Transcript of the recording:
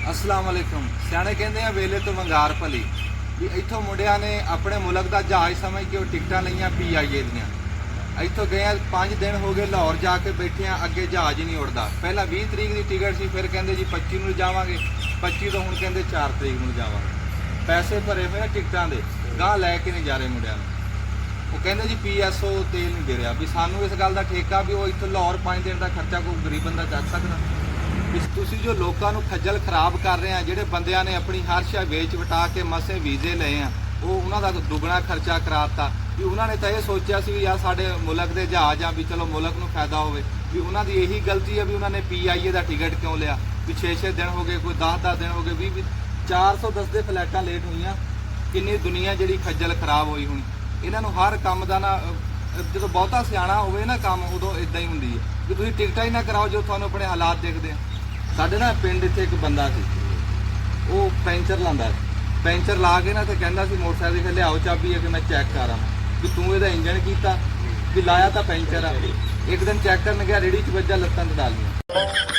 अस्सलाम वालेकुम। सियाणे कहते हैं वेले तो वंगार भली भी इतों मुंडिया ने अपने मुल्क का जहाज समझ के वो टिकट लिया PIA दियाँ। इतों गए 5 दिन हो गए, लाहौर जाके बैठे हैं, अगे जहाज ही नहीं उड़ता। पहला 20 तरीक की टिकट सी, फिर कहते जी 25 को जावांगे, 25 तो हूँ कहते 4 तरीक को जावांगे। पैसे भरे हुए टिकटा के गाह लैके नहीं जा रहे मुंडिया में। वो कहते जी PSO तेल नहीं दे रहा भी सानू इस गल का ठेका भी वो इतों लाहौर 5 दिन का खर्चा कोई गरीब बंदा चक सकता। तुसी जो लोगों को खज्जल खराब कर रहे हैं, ਜਿਹੜੇ ਬੰਦਿਆਂ ने अपनी हर शय ਵੇਚ ਵਟਾ के मसे वीजे लए हैं, वो उन्होंने दुगना खर्चा कराता भी उन्होंने तो यह सोचा सी भी यार साढ़े मुल्क के जहाज आ भी चलो मुल्क को फायदा हो भी उन्होंने यही गलती है भी उन्होंने PIA का टिकट क्यों लिया भी 6-6 दिन हो गए, कोई 10-10 दिन हो गए, भी 410 के फ्लैटा लेट हुई। किन्नी दुनिया जी खज्जल खराब हुई हुई। इन्हों हर काम का ना जो बहुता सियाणा होवे ना काम उदों इदा ही होंगी है भी तुम टिकटा ही ना कराओ जो थानू अपने हालात देखते हैं। साढ़े ना पिंड इत्थे एक बंदा सी, वो पैंचर लांदा, पैंचर ला के ना तो कहता सी मोटरसाइकिल के लियाओ चाबी है कि मैं चैक करा भी तू ये इंजन किया भी लाया तो पैंचर आ। एक दिन चैक करने गया, रेड़ी च वज्जा, लत्तां ते डालियां।